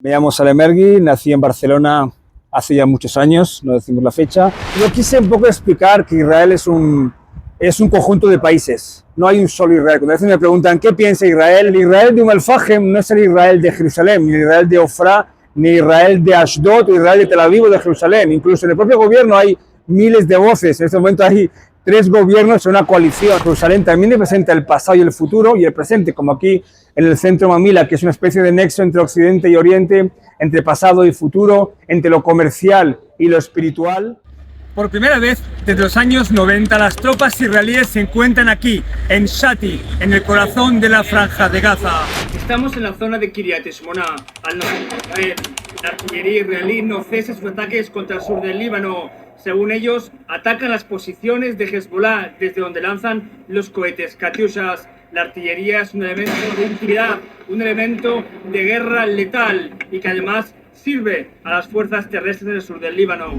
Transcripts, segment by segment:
Me llamo Salem Ergui, nací en Barcelona hace ya muchos años, no decimos la fecha. Yo quise un poco explicar que Israel es un conjunto de países, no hay un solo Israel. Cuando a veces me preguntan qué piensa Israel, el Israel de Umm-al-Fahem no es el Israel de Jerusalén, ni el Israel de Ofra, ni Israel de Ashdod, o Israel de Tel Aviv o de Jerusalén. Incluso en el propio gobierno hay miles de voces, en este momento hay 3 gobiernos en una coalición. Jerusalén también representa el pasado y el futuro y el presente, como aquí en el centro Mamila, que es una especie de nexo entre Occidente y Oriente, entre pasado y futuro, entre lo comercial y lo espiritual. Por primera vez desde los años 90, las tropas israelíes se encuentran aquí, en Shati, en el corazón de la Franja de Gaza. Estamos en la zona de Kiryat Shmona, al norte de Israel. La artillería israelí no cesa sus ataques contra el sur del Líbano. Según ellos, atacan las posiciones de Hezbollah desde donde lanzan los cohetes Katyushas. La artillería es un elemento de intimidad, un elemento de guerra letal y que además sirve a las fuerzas terrestres del sur del Líbano.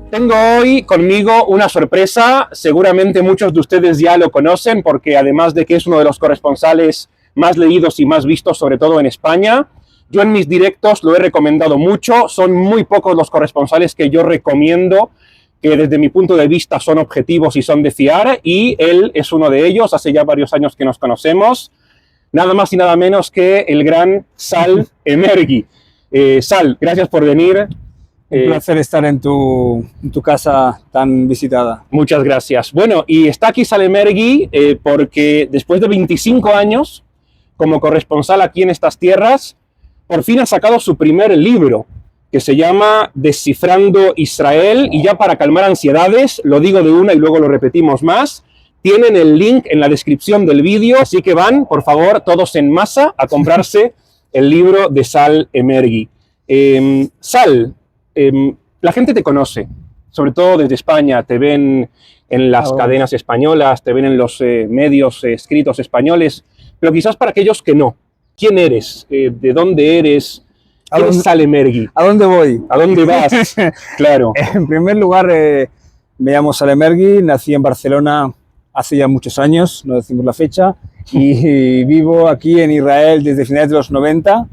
Tengo hoy conmigo una sorpresa, seguramente muchos de ustedes ya lo conocen porque además de que es uno de los corresponsales más leídos y más vistos, sobre todo en España, yo en mis directos lo he recomendado mucho, son muy pocos los corresponsales que yo recomiendo, que desde mi punto de vista son objetivos y son de fiar, y él es uno de ellos, hace ya varios años que nos conocemos, nada más y nada menos que el gran Sal Emergui. Sal, gracias por venir. Un placer estar en tu casa tan visitada. Muchas gracias. Bueno, y está aquí Salem Ergui porque después de 25 años como corresponsal aquí en estas tierras, por fin ha sacado su primer libro, que se llama Descifrando Israel, y ya para calmar ansiedades, lo digo de una y luego lo repetimos más, tienen el link en la descripción del vídeo, así que van, por favor, todos en masa a comprarse el libro de Salem Ergui. Sal, la gente te conoce, sobre todo desde España, te ven en las cadenas españolas, te ven en los medios escritos españoles, pero quizás para aquellos que no. ¿Quién eres? ¿De dónde eres? ¿Quién es Salem Ergui? ¿A dónde voy? ¿A dónde vas? Claro. En primer lugar, me llamo Salem Ergui, nací en Barcelona hace ya muchos años, no decimos la fecha, y vivo aquí en Israel desde finales de los 90.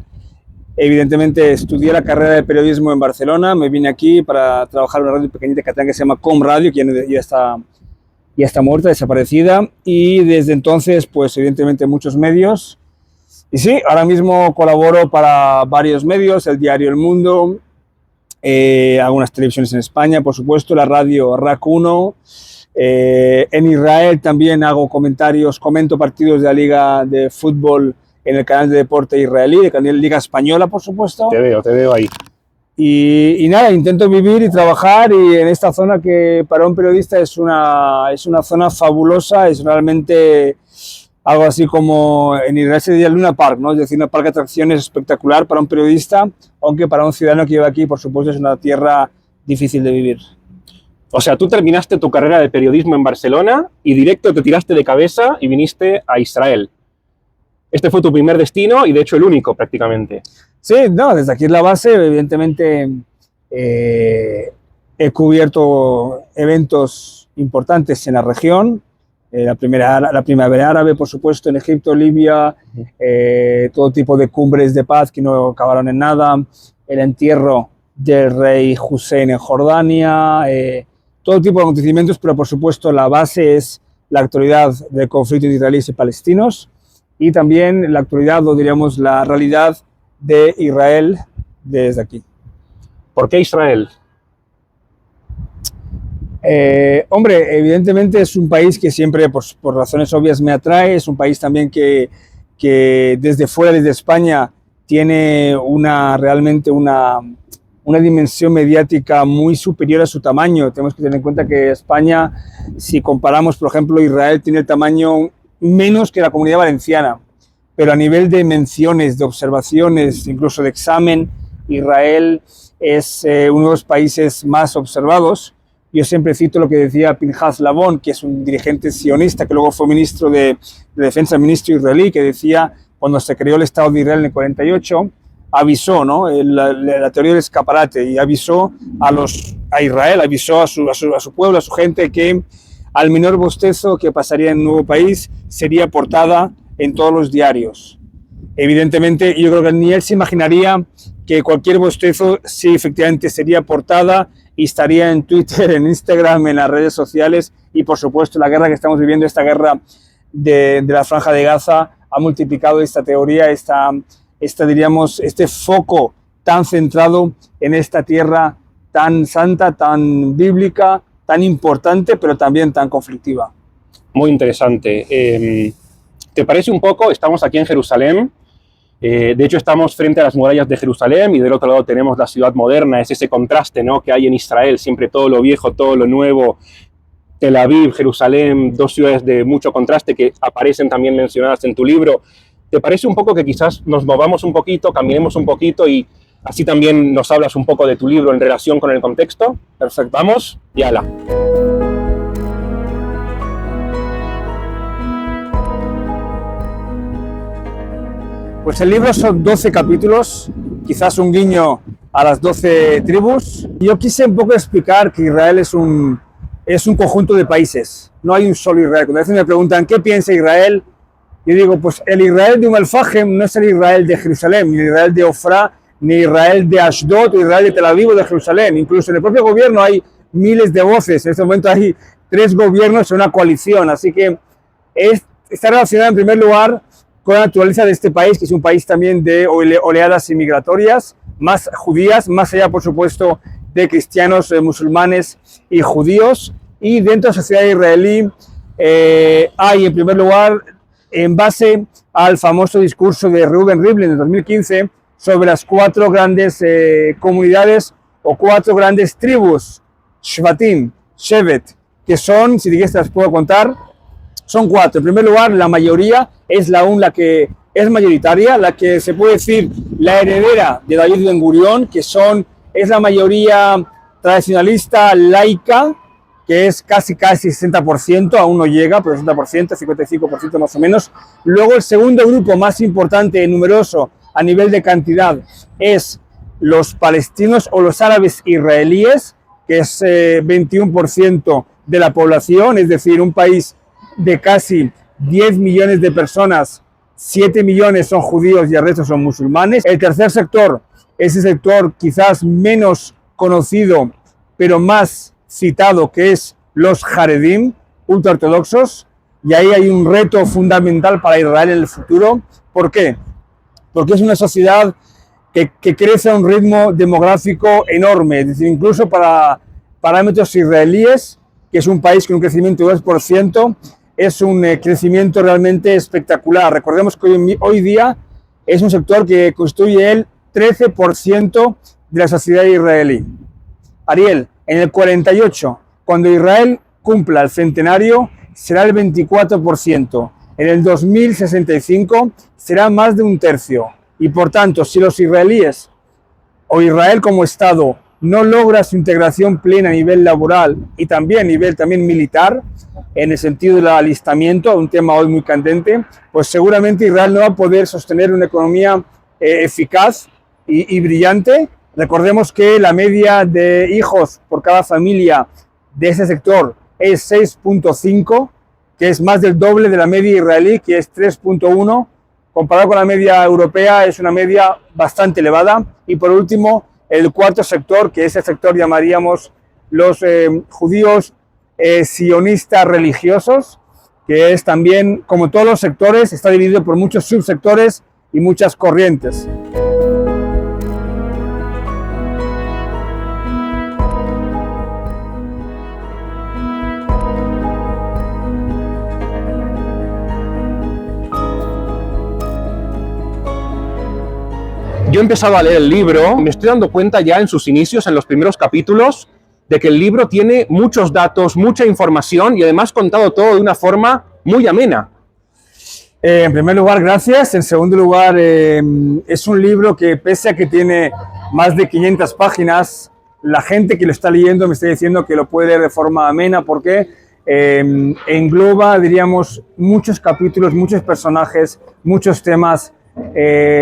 Evidentemente estudié la carrera de periodismo en Barcelona, me vine aquí para trabajar en una radio pequeñita catalana que se llama Com Radio, que ya está muerta, desaparecida, y desde entonces, pues evidentemente muchos medios. Y sí, ahora mismo colaboro para varios medios, el diario El Mundo, algunas televisiones en España, por supuesto, la radio RAC 1. En Israel también hago comentarios, comento partidos de la Liga de Fútbol en el canal de deporte israelí, de la Liga Española, por supuesto. Te veo ahí. Y nada, intento vivir y trabajar y en esta zona que para un periodista es una zona fabulosa, es realmente algo así como en Israel se diría Luna Park, ¿no? Es decir, un parque de atracciones espectacular para un periodista, aunque para un ciudadano que vive aquí, por supuesto, es una tierra difícil de vivir. O sea, tú terminaste tu carrera de periodismo en Barcelona y directo te tiraste de cabeza y viniste a Israel. Este fue tu primer destino y de hecho el único prácticamente. Sí, no, desde aquí es la base, evidentemente he cubierto eventos importantes en la región, la primavera árabe, por supuesto, en Egipto, Libia, todo tipo de cumbres de paz que no acabaron en nada, el entierro del rey Hussein en Jordania, todo tipo de acontecimientos, pero por supuesto la base es la actualidad del conflicto entre israelíes y palestinos y también la actualidad, o diríamos la realidad de Israel desde aquí. ¿Por qué Israel? Hombre, evidentemente es un país que siempre, por razones obvias, me atrae. Es un país también que desde fuera, desde España, tiene realmente una dimensión mediática muy superior a su tamaño. Tenemos que tener en cuenta que España, si comparamos, por ejemplo, Israel tiene el tamaño menos que la Comunidad Valenciana, pero a nivel de menciones, de observaciones, incluso de examen, Israel es uno de los países más observados. Yo siempre cito lo que decía Pinhas Lavon, que es un dirigente sionista, que luego fue ministro de Defensa, ministro israelí, que decía, cuando se creó el Estado de Israel en el 48, avisó, ¿no? La teoría del escaparate, y avisó a Israel, avisó a su pueblo, a su gente, que al menor bostezo que pasaría en un nuevo país sería portada en todos los diarios. Evidentemente, yo creo que ni él se imaginaría que cualquier bostezo sí efectivamente sería portada y estaría en Twitter, en Instagram, en las redes sociales, y por supuesto la guerra que estamos viviendo, esta guerra de la Franja de Gaza, ha multiplicado esta teoría, diríamos, este foco tan centrado en esta tierra tan santa, tan bíblica, tan importante, pero también tan conflictiva. Muy interesante. ¿Te parece un poco? Estamos aquí en Jerusalén. De hecho, estamos frente a las murallas de Jerusalén y del otro lado tenemos la ciudad moderna. Es ese contraste, ¿no?, que hay en Israel, siempre todo lo viejo, todo lo nuevo. Tel Aviv, Jerusalén, dos ciudades de mucho contraste que aparecen también mencionadas en tu libro. ¿Te parece un poco que quizás nos movamos un poquito, caminemos un poquito y así también nos hablas un poco de tu libro en relación con el contexto? Perfecto, vamos y ala. Pues el libro son 12 capítulos, quizás un guiño a las 12 tribus. Yo quise un poco explicar que Israel es un conjunto de países, no hay un solo Israel. Cuando a veces me preguntan ¿qué piensa Israel?, yo digo, pues el Israel de Umm-al-Fahem no es el Israel de Jerusalén, ni el Israel de Ofra, ni Israel de Ashdod, o Israel de Tel Aviv o de Jerusalén. Incluso en el propio gobierno hay miles de voces. En este momento hay 3 gobiernos en una coalición. Así que está relacionado en primer lugar con la naturaleza de este país, que es un país también de oleadas inmigratorias, más judías, más allá, por supuesto, de cristianos, musulmanes y judíos. Y dentro de la sociedad israelí hay, en primer lugar, en base al famoso discurso de Reuven Rivlin de 2015 sobre las 4 grandes comunidades o 4 grandes tribus, Shvatim, Shevet, que son, si quieres te las puedo contar, son 4. En primer lugar, la mayoría es la que es mayoritaria, la que se puede decir la heredera de David Ben Gurión, que es la mayoría tradicionalista laica, que es casi 60%, aún no llega, pero 60%, 55% más o menos. Luego el segundo grupo más importante y numeroso a nivel de cantidad es los palestinos o los árabes israelíes, que es 21% de la población, es decir, un país de casi 10 millones de personas, 7 millones son judíos y el resto son musulmanes. El tercer sector es el sector quizás menos conocido, pero más citado, que es los Haredim, ultraortodoxos, y ahí hay un reto fundamental para Israel en el futuro. ¿Por qué? Porque es una sociedad que crece a un ritmo demográfico enorme, es decir, incluso para parámetros israelíes, que es un país con un crecimiento de 2%, es un crecimiento realmente espectacular. Recordemos que hoy día es un sector que constituye el 13% de la sociedad israelí. Ariel, en el 48, cuando Israel cumpla el centenario, será el 24%. En el 2065 será más de un tercio. Y por tanto, si los israelíes o Israel como Estado no logra su integración plena a nivel laboral y también a nivel militar, en el sentido del alistamiento, un tema hoy muy candente, pues seguramente Israel no va a poder sostener una economía eficaz y brillante. Recordemos que la media de hijos por cada familia de ese sector es 6.5, que es más del doble de la media israelí, que es 3.1. Comparado con la media europea, es una media bastante elevada. Y por último, el cuarto sector, que es el sector llamaríamos los judíos sionistas religiosos, que es también, como todos los sectores, está dividido por muchos subsectores y muchas corrientes. Yo he empezado a leer el libro, me estoy dando cuenta ya en sus inicios, en los primeros capítulos, de que el libro tiene muchos datos, mucha información y además contado todo de una forma muy amena. En primer lugar, gracias. En segundo lugar, es un libro que, pese a que tiene más de 500 páginas, la gente que lo está leyendo me está diciendo que lo puede leer de forma amena porque engloba, diríamos, muchos capítulos, muchos personajes, muchos temas,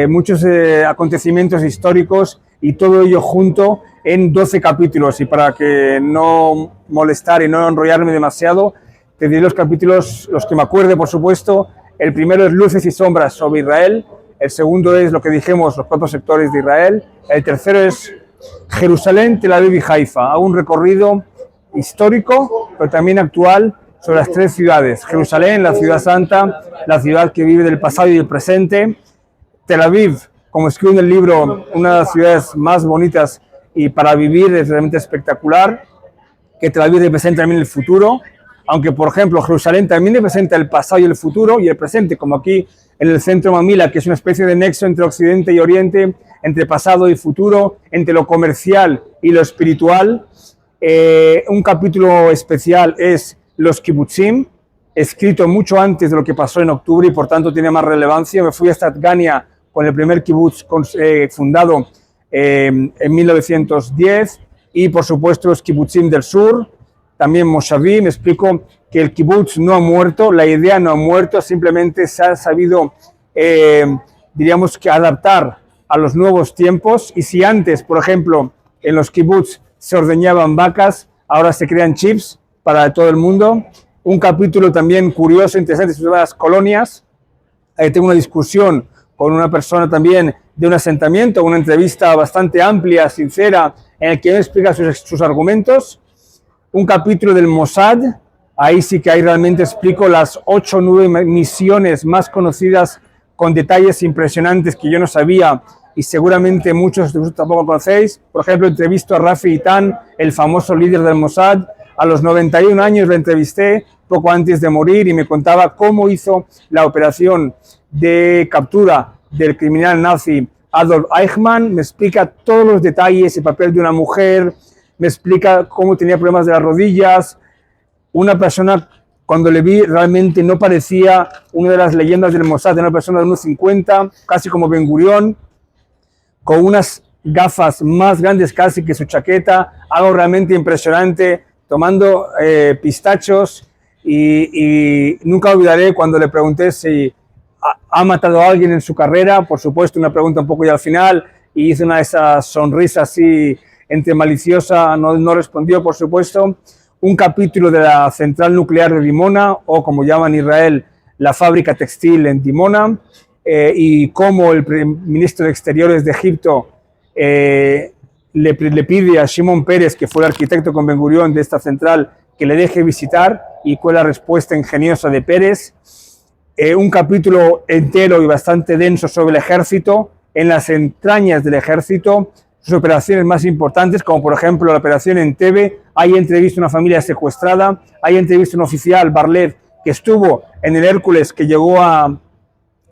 muchos acontecimientos históricos y todo ello junto en 12 capítulos. Y para que no molestar y no enrollarme demasiado, Te diré los capítulos, los que me acuerde, por supuesto. El primero es Luces y Sombras sobre Israel. El segundo es lo que dijimos, los 4 sectores de Israel. El tercero es Jerusalén, Tel Aviv y Haifa. Hago un recorrido histórico, pero también actual, sobre las 3 ciudades. Jerusalén, la ciudad santa, la ciudad que vive del pasado y del presente. Tel Aviv, como escribo en el libro, una de las ciudades más bonitas y para vivir es realmente espectacular, que Tel Aviv representa también el futuro, aunque por ejemplo Jerusalén también representa el pasado y el futuro y el presente, como aquí en el centro Mamila, que es una especie de nexo entre Occidente y Oriente, entre pasado y futuro, entre lo comercial y lo espiritual. Un capítulo especial es los kibutzim, escrito mucho antes de lo que pasó en octubre y por tanto tiene más relevancia. Me fui hasta Tgania con el primer kibutz fundado en 1910 y por supuesto los kibutzim del sur, también Moshavim. Me explico que el kibutz no ha muerto, la idea no ha muerto, simplemente se ha sabido, diríamos que adaptar a los nuevos tiempos. Y si antes, por ejemplo, en los kibutz se ordeñaban vacas, ahora se crean chips para todo el mundo. Un capítulo también curioso, interesante, sobre las colonias. Ahí tengo una discusión con una persona también de un asentamiento, una entrevista bastante amplia, sincera, en el que me explica sus argumentos. Un capítulo del Mossad, ahí sí que ahí realmente explico las 8 o 9 misiones más conocidas con detalles impresionantes que yo no sabía y seguramente muchos de vosotros tampoco conocéis. Por ejemplo, entrevisto a Rafi Itan, el famoso líder del Mossad. A los 91 años lo entrevisté, poco antes de morir, y me contaba cómo hizo la operación de captura del criminal nazi Adolf Eichmann. Me explica todos los detalles, el papel de una mujer, me explica cómo tenía problemas de las rodillas. Una persona, cuando le vi, realmente no parecía una de las leyendas del Mossad, era una persona de unos 50, casi como Ben Gurión, con unas gafas más grandes casi que su chaqueta, algo realmente impresionante, tomando pistachos, y nunca olvidaré cuando le pregunté si ha matado a alguien en su carrera, por supuesto una pregunta un poco ya al final, y hizo una de esas sonrisas así entre maliciosa, no respondió por supuesto. Un capítulo de la central nuclear de Dimona, o como llaman en Israel, la fábrica textil en Dimona, y cómo el ministro de Exteriores de Egipto le pide a Shimon Peres, que fue el arquitecto con Ben Gurión de esta central, que le deje visitar, y cuál es la respuesta ingeniosa de Peres. Un capítulo entero y bastante denso sobre el ejército, en las entrañas del ejército, sus operaciones más importantes, como por ejemplo la operación Entebbe. Hay entrevista a una familia secuestrada, hay entrevista a un oficial, Barlev, que estuvo en el Hércules, que llegó a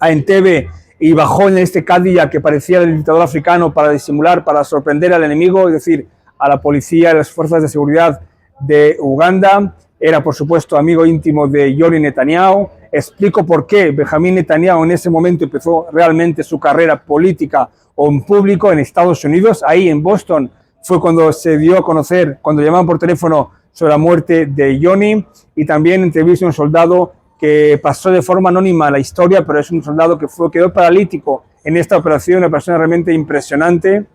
Entebbe y bajó en este Cadillac que parecía del dictador africano para disimular, para sorprender al enemigo, es decir, a la policía y a las fuerzas de seguridad de Uganda. Era, por supuesto, amigo íntimo de Yori Netanyahu. Explico por qué Benjamín Netanyahu en ese momento empezó realmente su carrera política o en público en Estados Unidos. Ahí en Boston fue cuando se dio a conocer, cuando llamaban por teléfono sobre la muerte de Yoni. Y también entrevisté a un soldado que pasó de forma anónima a la historia, pero es un soldado que quedó paralítico en esta operación, una persona realmente impresionante.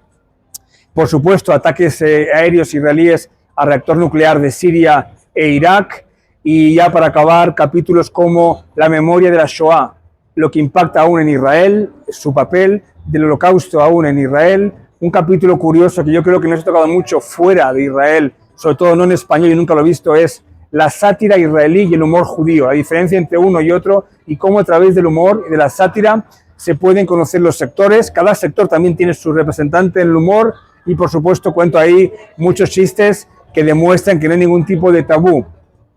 Por supuesto, ataques aéreos israelíes al reactor nuclear de Siria e Irak. Y ya para acabar, capítulos como la memoria de la Shoah, lo que impacta aún en Israel, su papel del holocausto aún en Israel. Un capítulo curioso que yo creo que no se ha tocado mucho fuera de Israel, sobre todo no en español y nunca lo he visto, es la sátira israelí y el humor judío, la diferencia entre uno y otro, y cómo a través del humor y de la sátira se pueden conocer los sectores. Cada sector también tiene su representante en el humor, y por supuesto cuento ahí muchos chistes que demuestran que no hay ningún tipo de tabú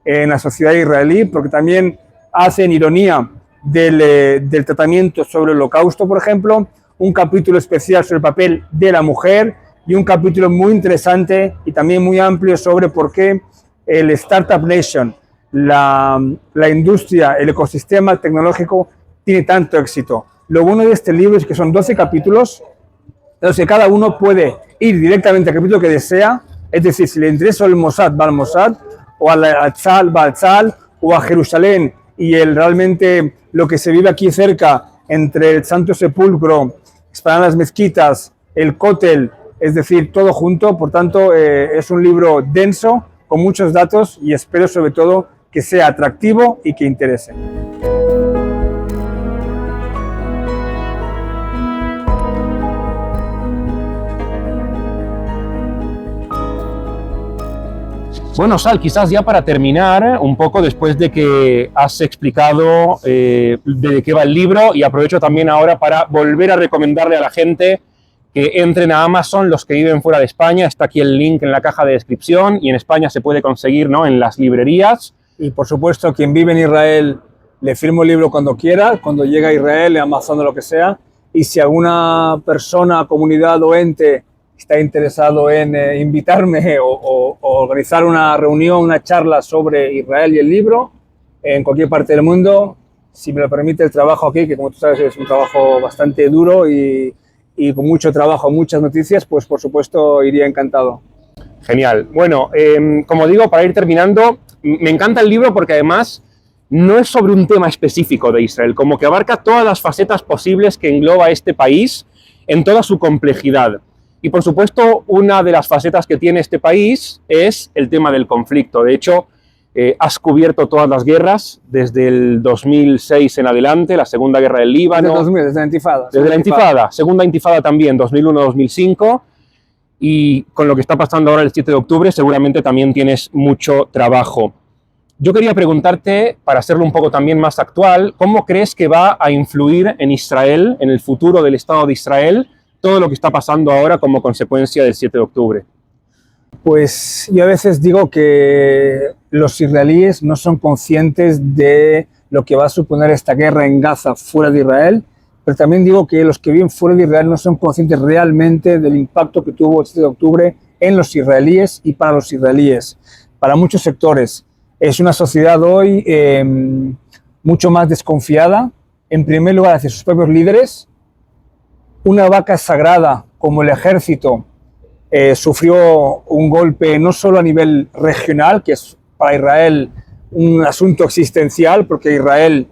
en la sociedad israelí, porque también hacen ironía del tratamiento sobre el holocausto, por ejemplo. Un capítulo especial sobre el papel de la mujer, y un capítulo muy interesante y también muy amplio sobre por qué el Startup Nation, la industria, el ecosistema tecnológico tiene tanto éxito. Lo bueno de este libro es que son 12 capítulos, en los que cada uno puede ir directamente al capítulo que desea, es decir, si le interesa el Mossad, va al Mossad, o al Tzal, va al Tzal, o a Jerusalén, y realmente lo que se vive aquí cerca, entre el Santo Sepulcro, las mezquitas, el Kotel, es decir, todo junto. Por tanto, es un libro denso, con muchos datos, y espero sobre todo que sea atractivo y que interese. Bueno, Sal, quizás ya para terminar, un poco después de que has explicado de qué va el libro, y aprovecho también ahora para volver a recomendarle a la gente que entren a Amazon, los que viven fuera de España. Está aquí el link en la caja de descripción, y en España se puede conseguir, ¿no?, en las librerías. Y por supuesto, quien vive en Israel, le firmo el libro cuando quiera, cuando llega a Israel, en Amazon o lo que sea. Y si alguna persona, comunidad o ente está interesado en invitarme o organizar una reunión, una charla sobre Israel y el libro, en cualquier parte del mundo, si me lo permite el trabajo aquí, que como tú sabes es un trabajo bastante duro y con mucho trabajo, muchas noticias, pues por supuesto iría encantado. Genial. Bueno, como digo, para ir terminando, me encanta el libro porque además no es sobre un tema específico de Israel, como que abarca todas las facetas posibles que engloba este país en toda su complejidad. Y por supuesto, una de las facetas que tiene este país es el tema del conflicto. De hecho, has cubierto todas las guerras desde el 2006 en adelante, la Segunda Guerra del Líbano. Desde la Intifada. Desde la Intifada, Segunda Intifada también, 2001-2005. Y con lo que está pasando ahora el 7 de octubre, seguramente también tienes mucho trabajo. Yo quería preguntarte, para hacerlo un poco también más actual, ¿cómo crees que va a influir en Israel, en el futuro del Estado de Israel, todo lo que está pasando ahora como consecuencia del 7 de octubre? Pues yo a veces digo que los israelíes no son conscientes de lo que va a suponer esta guerra en Gaza fuera de Israel, pero también digo que los que viven fuera de Israel no son conscientes realmente del impacto que tuvo el 7 de octubre en los israelíes y para los israelíes, para muchos sectores. Es una sociedad hoy mucho más desconfiada, en primer lugar hacia sus propios líderes. Una vaca sagrada como el ejército sufrió un golpe no solo a nivel regional, que es para Israel un asunto existencial, porque Israel,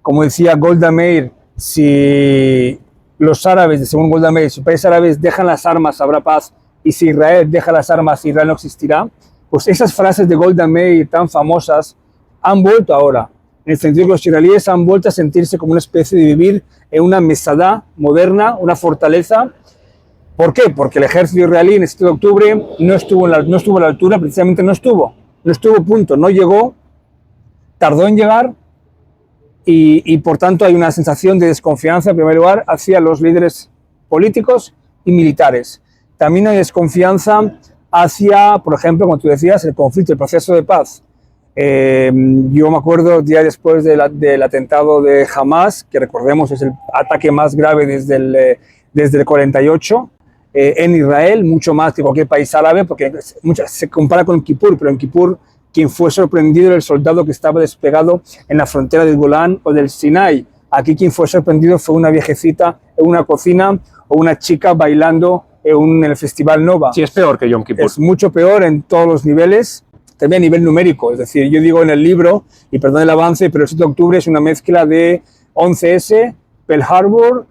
como decía Golda Meir, si los árabes, según Golda Meir, si los países árabes dejan las armas habrá paz, y si Israel deja las armas Israel no existirá. Pues esas frases de Golda Meir tan famosas han vuelto ahora, en el sentido que los israelíes han vuelto a sentirse como una especie de vivir en una mesadá moderna, una fortaleza. ¿Por qué? Porque el ejército israelí en el 7 de octubre no estuvo a la altura, precisamente no estuvo punto, no llegó, tardó en llegar y por tanto hay una sensación de desconfianza en primer lugar hacia los líderes políticos y militares. También hay desconfianza hacia, por ejemplo, como tú decías, el conflicto, el proceso de paz. Yo me acuerdo, día después del atentado de Hamas, que recordemos es el ataque más grave desde el 48 en Israel, mucho más que cualquier país árabe, porque se compara con Kippur, pero en Kippur quien fue sorprendido era el soldado que estaba desplegado en la frontera del Golán o del Sinai. Aquí quien fue sorprendido fue una viejecita en una cocina o una chica bailando en el Festival Nova. Sí, es peor que Yom Kippur. Es mucho peor en todos los niveles, también a nivel numérico. Es decir, yo digo en el libro, y perdón el avance, pero el 7 de octubre es una mezcla de 11S, Pearl Harbor,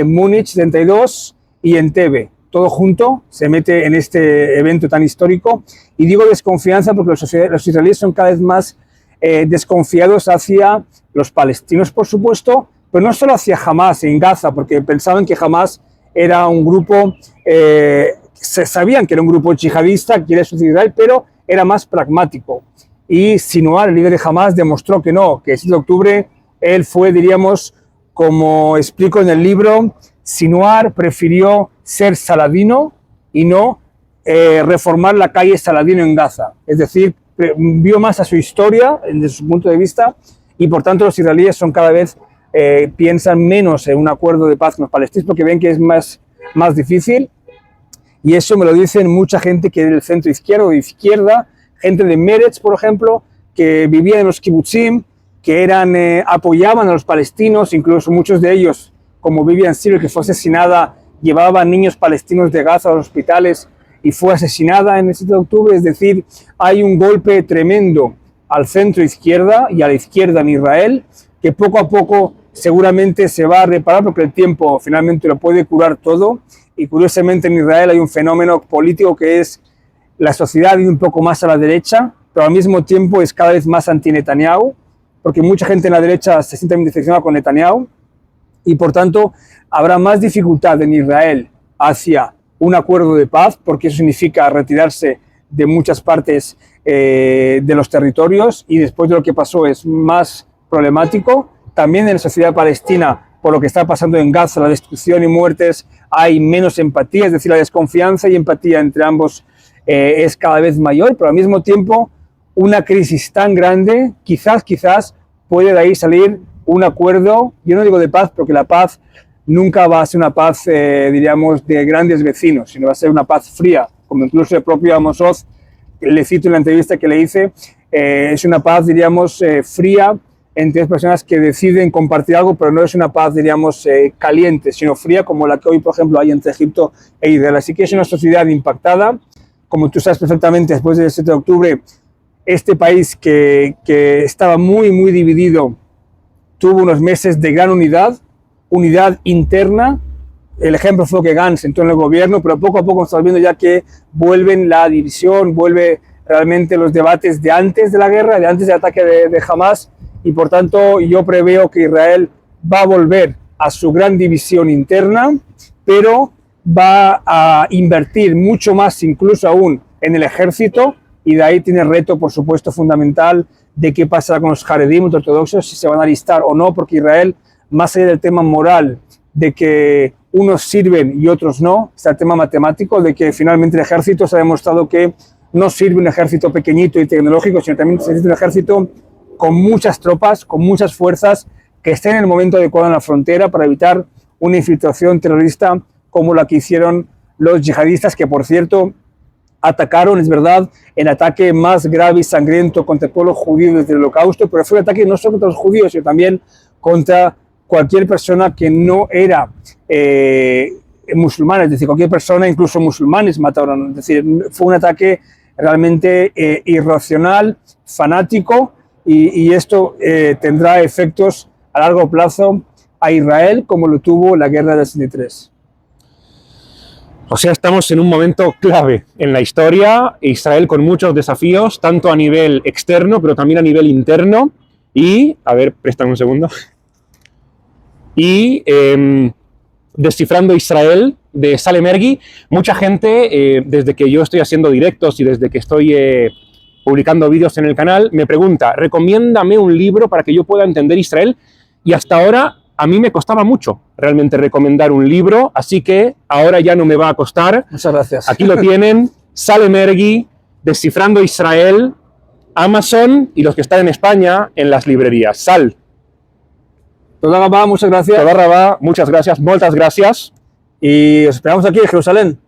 Múnich 72 y Entebbe. Todo junto se mete en este evento tan histórico. Y digo desconfianza porque los israelíes son cada vez más desconfiados hacia los palestinos, por supuesto, pero no solo hacia Hamas en Gaza, porque pensaban que Hamas era un grupo, sabían que era un grupo yihadista que quiere suceder Israel, pero era más pragmático. Y Sinwar, el líder de Hamas, demostró que no, que el 7 de octubre él fue, diríamos, como explico en el libro, Sinwar prefirió ser Saladino y no reformar la calle Saladino en Gaza. Es decir, vio más a su historia desde su punto de vista y por tanto los israelíes son cada vez piensan menos en un acuerdo de paz con los palestinos porque ven que es más difícil, y eso me lo dicen mucha gente que es del centro izquierdo o izquierda, gente de Meretz, por ejemplo, que vivía en los kibutzim, que apoyaban a los palestinos, incluso muchos de ellos, como Vivian Silver, que fue asesinada, llevaba niños palestinos de Gaza a los hospitales y fue asesinada en el 7 de octubre, es decir, hay un golpe tremendo al centro izquierda y a la izquierda en Israel, que poco a poco seguramente se va a reparar porque el tiempo finalmente lo puede curar todo. Y curiosamente en Israel hay un fenómeno político que es la sociedad y un poco más a la derecha, pero al mismo tiempo es cada vez más anti-Netanyahu, porque mucha gente en la derecha se siente decepcionada con Netanyahu, y por tanto habrá más dificultad en Israel hacia un acuerdo de paz, porque eso significa retirarse de muchas partes de los territorios, y después de lo que pasó es más problemático. También en la sociedad palestina, por lo que está pasando en Gaza, la destrucción y muertes, hay menos empatía, es decir, la desconfianza y empatía entre ambos es cada vez mayor, pero al mismo tiempo una crisis tan grande, quizás puede de ahí salir un acuerdo, yo no digo de paz, porque la paz nunca va a ser una paz, diríamos, de grandes vecinos, sino va a ser una paz fría, como incluso el propio Amos Oz, le cito en la entrevista que le hice, es una paz, diríamos, fría entre personas que deciden compartir algo, pero no es una paz, diríamos, caliente, sino fría, como la que hoy, por ejemplo, hay entre Egipto e Israel. Así que es una sociedad impactada, como tú sabes perfectamente, después del 7 de octubre, este país que estaba muy dividido, tuvo unos meses de gran unidad interna. El ejemplo fue que Gantz entró en el gobierno, pero poco a poco estamos viendo ya que vuelven la división, vuelve realmente los debates de antes de la guerra, de antes del ataque de Hamas, y por tanto yo preveo que Israel va a volver a su gran división interna, pero va a invertir mucho más, incluso aún, en el ejército, y de ahí tiene el reto, por supuesto, fundamental de qué pasará con los Haredim ortodoxos, si se van a alistar o no, porque Israel, más allá del tema moral, de que unos sirven y otros no, está el tema matemático, de que finalmente el ejército se ha demostrado que no sirve un ejército pequeñito y tecnológico, sino también se necesita un ejército con muchas tropas, con muchas fuerzas, que estén en el momento adecuado en la frontera para evitar una infiltración terrorista como la que hicieron los yihadistas, que por cierto atacaron, es verdad, el ataque más grave y sangriento contra el pueblo judío desde el Holocausto, pero fue un ataque no solo contra los judíos, sino también contra cualquier persona que no era musulmana, es decir, cualquier persona, incluso musulmanes mataron, es decir, fue un ataque realmente irracional, fanático, y esto tendrá efectos a largo plazo a Israel, como lo tuvo la guerra del 63. O sea, estamos en un momento clave en la historia, Israel con muchos desafíos, tanto a nivel externo, pero también a nivel interno, y, a ver, préstame un segundo, y Descifrando Israel, de Salem Ergi. Mucha gente, desde que yo estoy haciendo directos y desde que estoy publicando vídeos en el canal, me pregunta, recomiéndame un libro para que yo pueda entender Israel, y hasta ahora a mí me costaba mucho realmente recomendar un libro, así que ahora ya no me va a costar. Muchas gracias. Aquí lo tienen, Salem Ergi, Descifrando Israel, Amazon, y los que están en España en las librerías. Sal. Toda Rabá, muchas gracias. Toda Rabá, muchas gracias, moltes gracias. Y os esperamos aquí en Jerusalén.